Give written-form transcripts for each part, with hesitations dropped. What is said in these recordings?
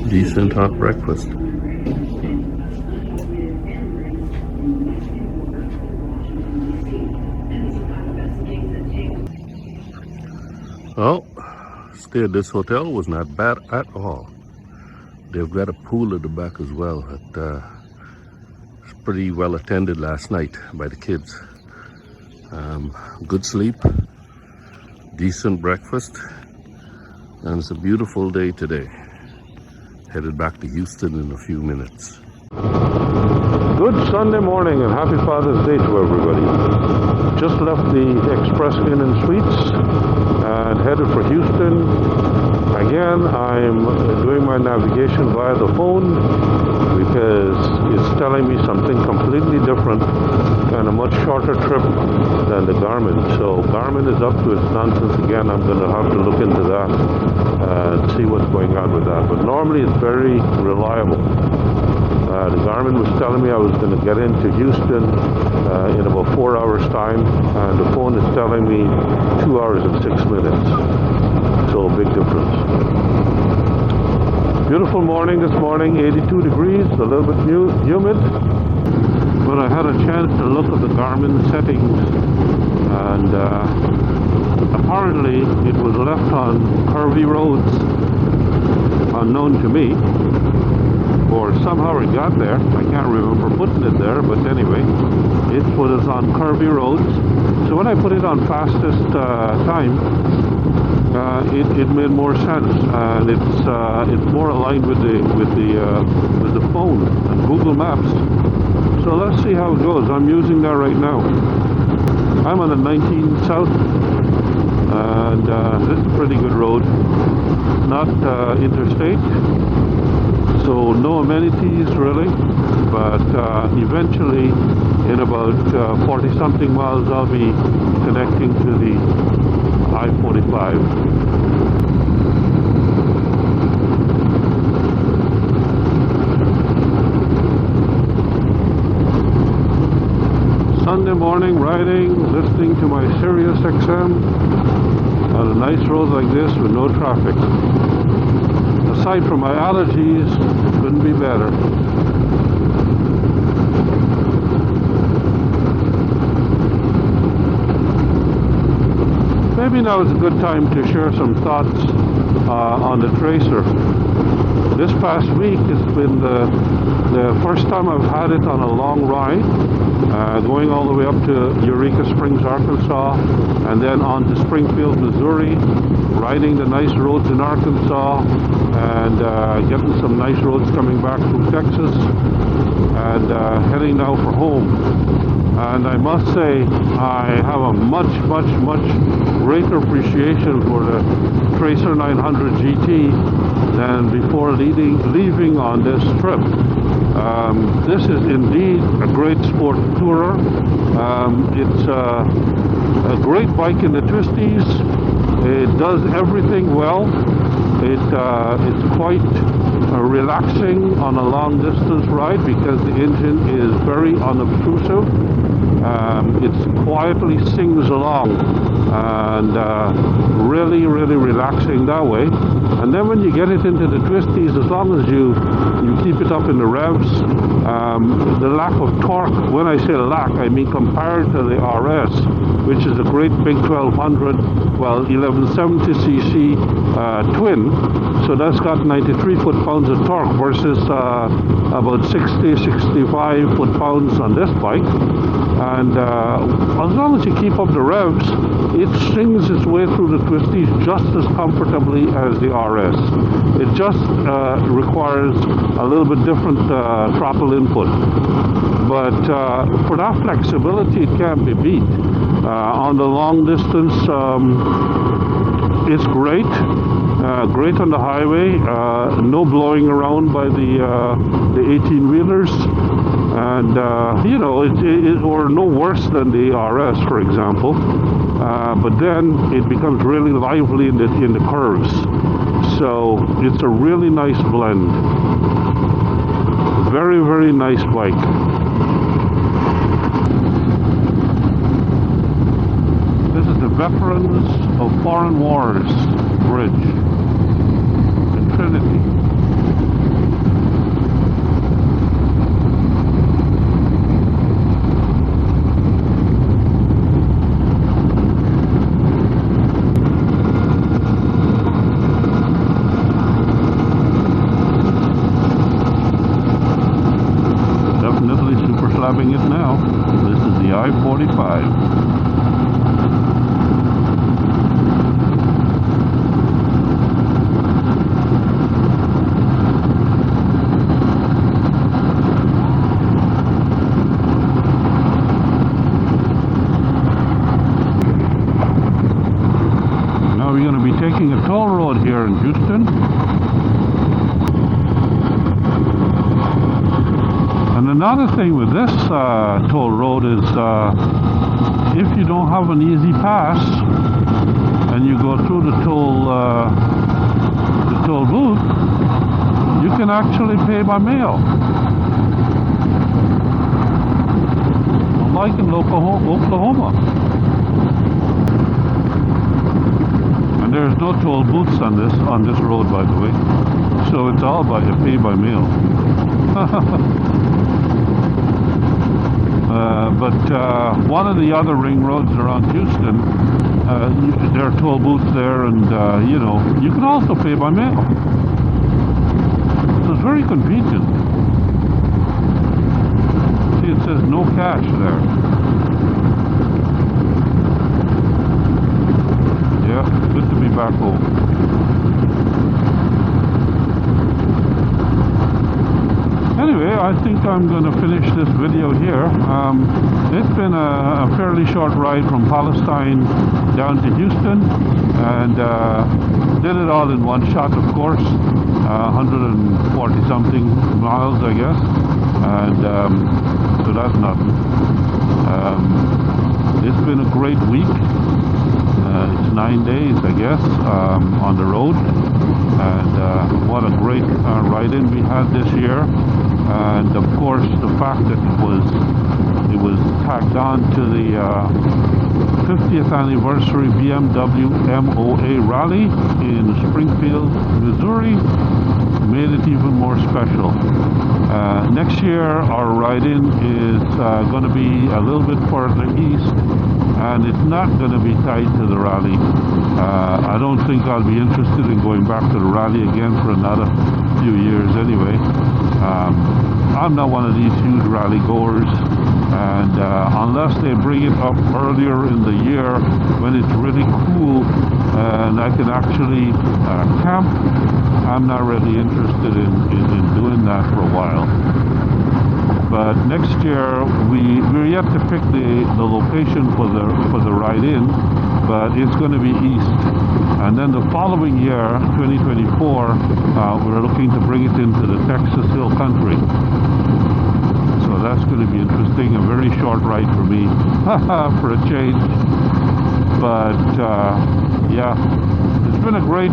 Decent hot breakfast. Oh, stay at this hotel was not bad at all. They've got a pool at the back as well. It's pretty well attended last night by the kids. Good sleep, decent breakfast, and it's a beautiful day today. Headed back to Houston in a few minutes. Good Sunday morning and happy Father's Day to everybody. Just left the Express Inn and Suites and headed for Houston. Again, I'm doing my navigation via the phone because it's telling me something completely different and a much shorter trip than the Garmin. So Garmin is up to its nonsense again. I'm going to have to look into that and see what's going on with that. But normally it's very reliable. The Garmin was telling me I was going to get into Houston in about 4 hours time, and the phone is telling me 2 hours and 6 minutes. So big difference. Beautiful morning this morning, 82 degrees, a little bit humid. But I had a chance to look at the Garmin settings, and apparently it was left on curvy roads, unknown to me. Or somehow it got there. I can't remember putting it there, but anyway, it was on curvy roads. So when I put it on fastest time, it made more sense, and it's more aligned with the phone and Google Maps. So let's see how it goes. I'm using that right now. I'm on a 19 South, and this is a pretty good road, not interstate. So no amenities really, but eventually in about 40 something miles I'll be connecting to the I-45. Sunday morning riding, listening to my Sirius XM on a nice road like this with no traffic. Aside from my allergies, couldn't be better. Maybe now is a good time to share some thoughts on the Tracer. This past week has been the first time I've had it on a long ride, going all the way up to Eureka Springs, Arkansas, and then on to Springfield, Missouri, riding the nice roads in Arkansas, and getting some nice roads coming back from Texas, and heading now for home. And I must say, I have a much greater appreciation for the Tracer 900 GT than before leaving on this trip. This is indeed a great sport tourer. It's a great bike in the twisties. It does everything well. It's quite relaxing on a long distance ride because the engine is very unobtrusive. It quietly sings along, and really relaxing that way. And then when you get it into the twisties, as long as you keep it up in the revs, the lack of torque, when I say lack, I mean compared to the RS, which is a great big 1200, well, 1170cc twin, so that's got 93 foot-pounds of torque versus about 65 foot-pounds on this bike. And as long as you keep up the revs, it sings its way through the twisties just as comfortably as the RS. It just requires a little bit different throttle input. But for that flexibility, it can't be beat. On the long distance, it's great. Great on the highway, no blowing around by the 18-wheelers, and you know, or no worse than the RS, for example. But then it becomes really lively in the curves. So it's a really nice blend. Very nice bike. This is the Veterans of Foreign Wars Bridge in Trinity. 45. We're going to be taking a toll road here in Houston. And another thing with this toll road is if you don't have an easy pass and you go through the toll booth, you can actually pay by mail. Unlike in Oklahoma. And there's no toll booths on this road, by the way, so it's all by pay by mail. But one of the other ring roads around Houston, there are toll booths there, and you know, you can also pay by mail. So it's very convenient. See, it says no cash there. Yeah, good to be back home. Anyway, I think I'm going to finish this video here. It's been a fairly short ride from Palestine down to Houston, and did it all in one shot, of course. 140 something miles, I guess, and so that's nothing. It's been a great week. It's 9 days, I guess, on the road, and what a great ride-in we had this year. And of course, the fact that it was tacked on to the 50th anniversary BMW MOA Rally in Springfield, Missouri, made it even more special. Next year, our ride-in is going to be a little bit further east, and it's not going to be tied to the rally. I don't think I'll be interested in going back to the rally again for another few years anyway. I'm not one of these huge rally goers, and unless they bring it up earlier in the year when it's really cool and I can actually camp, I'm not really interested in doing that for a while. But next year we're yet to pick the location for the ride-in, but it's going to be east. And then the following year, 2024, we're looking to bring it into the Texas Hill Country. So that's going to be interesting. A very short ride for me, for a change. But yeah, it's been a great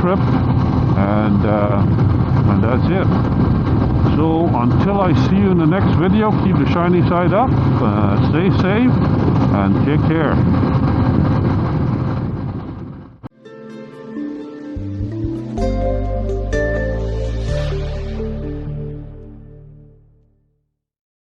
trip, and that's it. So until I see you in the next video, keep the shiny side up, stay safe, and take care.